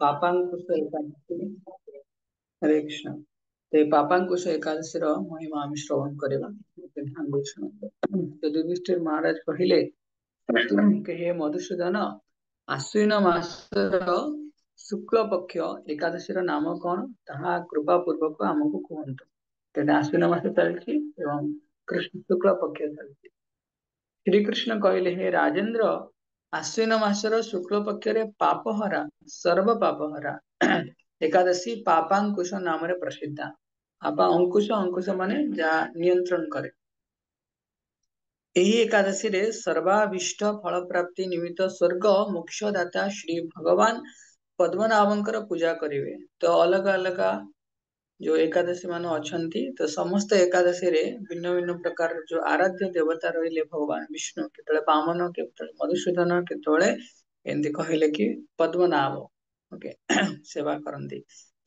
पापांकुश एकादशी हरे कृष्ण। ते पापांकुश एकादशी महिमा आम श्रवण करवा ध्यान दे शुणु। तो युधिष्ठिर महाराज कहले कि हे मधुसूदन, आश्विन मासर शुक्ल पक्ष एकादशी नाम कौन ताहा कृपा पूर्वक आमको कहतु। तेने आश्विन मास चलती एवं कृष्ण शुक्ल पक्ष चलती। श्री कृष्ण कहले हे राजेंद्र, आश्विन मासर शुक्ल पक्ष पापहरा सर्व पापहरा एकादशी पापांकुश नाम प्रसिद्धा। आपा अंकुश अंकुश माने जा नियंत्रण करे। यही एकादशी रे सर्वाभिष्ट फल प्राप्ति निमित्त स्वर्ग मोक्षदाता श्री भगवान पद्मनाभंकर पूजा करिवे। तो अलग अलग जो एकादशी मान अछंती तो समस्त एकादशी रे भिन्न भिन्न प्रकार जो आराध्य देवता रहिले भगवान विष्णु केतळे वामन केतळे मधुसूदन केतळे एंदी कहले कि पद्मनाभ ओके सेवा करंती।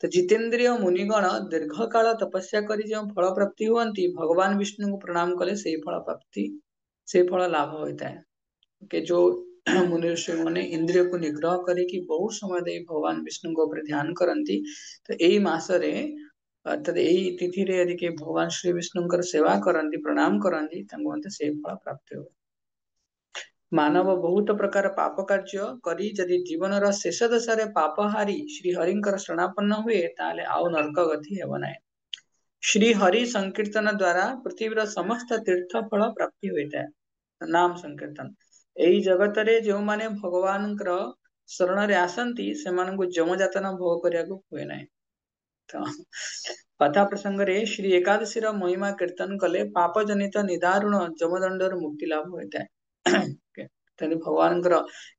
तो जितेंद्रिय मुनिगण दीर्घ काल तपस्या करी जो फल प्राप्ति हुअंती भगवान विष्णु को प्रणाम कले से फल प्राप्ति से फल लाभ होता है कि जो मुनि ऋषि मैंने इंद्रिय को निग्रह करके बहुत समय दे भगवान विष्णु को ऊपर ध्यान करती। तो यही मासरे अर्थात यही तिथि रे यदि के भगवान श्री विष्णु सेवा करती प्रणाम करती से फल प्राप्त हो। मानव बहुत प्रकार पाप कार्य करी जदि जीवन शेष दशा पापहारी श्री हरिंकर शरणापन्न हुए ताले आउ नरक गति हेब नाय। श्री हरि संकीर्तन द्वारा पृथ्वीर समस्त तीर्थ फल प्राप्ति होता है। नाम संकीर्तन यही जगत रे जो माने भगवान शरण रे आसंती से मानकु जमजातना भोग करिया को हुए नाय। तो कथा प्रसंग रे श्री एकादशी रा महिमा कीर्तन कले पाप जनित निदारुण जमदंडर मुक्ति लाभ होता है। भगवान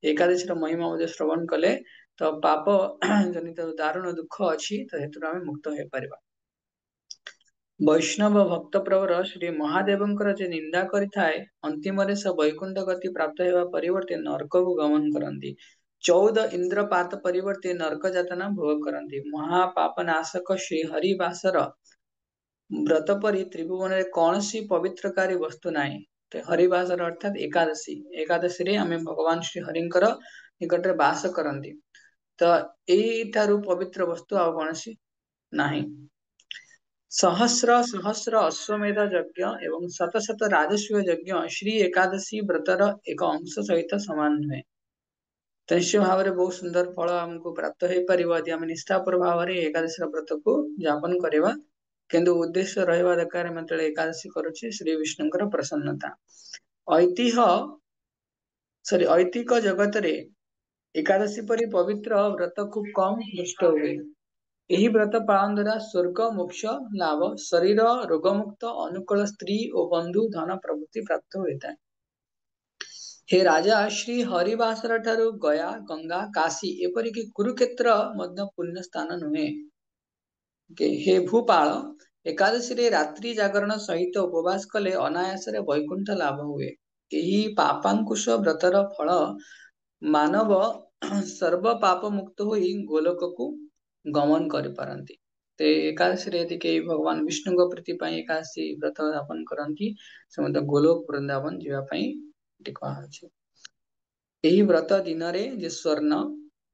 एकादशी रा महिमा मध्य श्रवण कले तो पाप जनित दारुण दुख अच्छी तो हेतु आम मुक्त हो पारिबा। वैष्णव भक्त प्रवर श्री महादेवंकर जे निंदा करिथाए अंतिम से वैकुंठ गति प्राप्त होगा परिवर्ते नरक को गमन करती। 14 इंद्रपात परिवर्ते नरक जातना भोग करती। महापाप नाशक श्री हरिवासर व्रत परि त्रिभुवन रे कौन सी पवित्रकारी वस्तु नाही। तो हरिवासर अर्थात एकादशी एकादशी रे आमे भगवान श्री हरिंकर निकट रे वास करती। तो एई थारु पवित्र वस्तु आ कौन सी नाही। सहस्र सहस्र अश्वमेध यज्ञ एवं शत शत राजस्व यज्ञ श्री एकादशी व्रतर एक अंश सहित समान नुहे। तो निश्चय भाव में बहुत सुंदर फल आमको प्राप्त हो पार यदि आम निष्ठापर भाव में एकादशी व्रत को ज्ञापन करवा। किंतु उद्देश्य रहा दरकार मतलब एकादशी करुचे श्री विष्णुकर प्रसन्नता। ऐतिक जगत रे एकादशी परि पवित्र व्रत खूब कम दृष्ट हुए। यही व्रत पालन द्वारा स्वर्ग मोक्ष लाभ शरीर रोगमुक्त अनुकूल स्त्री और बंधु धन प्रवृत्ति प्राप्त होता है। हे राजा श्री हरिवासर ठारू गया गंगा काशी एपरिक कुरुक्षेत्र मध्य पुण्य स्थान नुहे। हे भूपाल एकादशी रे रात्रि जागरण सहित उपवास कले अनायास वैकुंठ लाभ हुए। यही पापांकुश व्रतर फल मानव सर्व पाप मुक्त होई गोलोक को गमन कर पारंती। ते एकादशी यदि के भगवान विष्णु प्रीति एकादशी व्रत यापन करती से गोलोक वृंदावन जावाई कहा। यही व्रत दिन रे स्वर्ण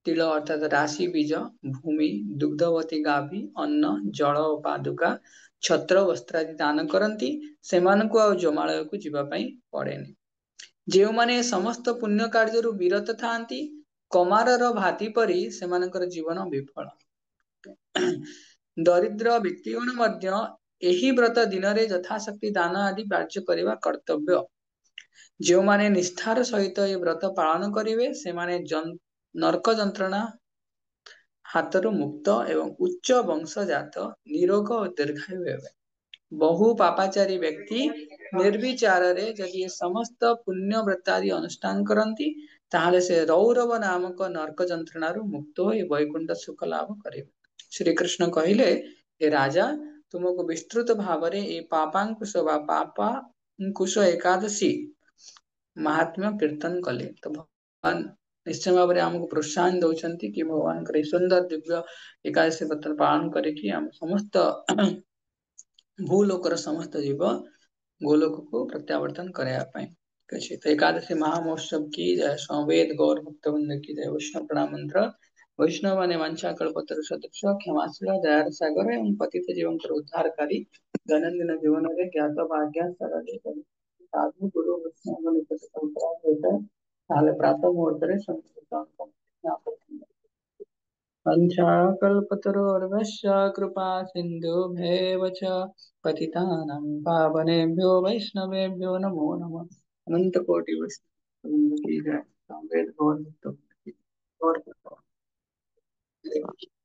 तिल अर्थात राशि बीज भूमि दुग्धवती गाभी अन्न जल और पादुका छत्र वस्त्र आदि दान करती से जमालय को जीवाई पड़ेनि। जो माने समस्त पुण्य कार्य विरत थांती कमारर भाती परी से जीवन विफल। दरिद्र व्यक्तिगण मध्य एही व्रत दिन रे यथाशक्ति दान आदि कार्य करवा कर्तव्य। जो माने निष्ठार सहित ये व्रत पालन करेंगे से माने नरक जंत्रणा हाथरु मुक्त एवं उच्च वंशजात निरोग और दीर्घायु हेबे। बहु पापाचारी व्यक्ति निर्विचार रे यदि समस्त पुण्य व्रतादि अनुष्ठान करती ताहले से रौरव नामक नरक जंत्रणारु मुक्त हो वैकुंठ सुख लाभ करेंगे। श्री कृष्ण कहले हे राजा तुमको विस्तृत भाव रे ए पापांकुश वा पापांकुश एकादशी महात्म्य कीर्तन कले। तो भगवान निश्चय भाव में आमको प्रोत्साहन दौरान कि भगवान सुंदर दिव्य एकादशी व्रत पालन करके आम समस्त भूलोकर समस्त जीव गोलोक को प्रत्यावर्तन करने। तो एकादशी महामहोत्सव की जय। संवेद गौर भक्तवृंद की जय। वैष्णव प्रणाम मंत्र वैष्णव ने वंशा कल्पतरु सदृश क्षमाशील दयार सागर एवं पतित जीवन उद्धारकारी दैनंदिन जीवन में ज्ञात भाग्य सरल साधु गुरु वैष्णव निकट संप्राप्त होता है ताले प्रातः मुहूर्त संस्कृत वंशाकल्पतरोर्वश्य कृपा सिन्धुभ्येव च पतितानां पावनेभ्यो वैष्णवेभ्यो नमो नमः। अनंत कोटि वैष्णव की जय। सामवेद गौर भक्तों की। गौर भक्तों की जय।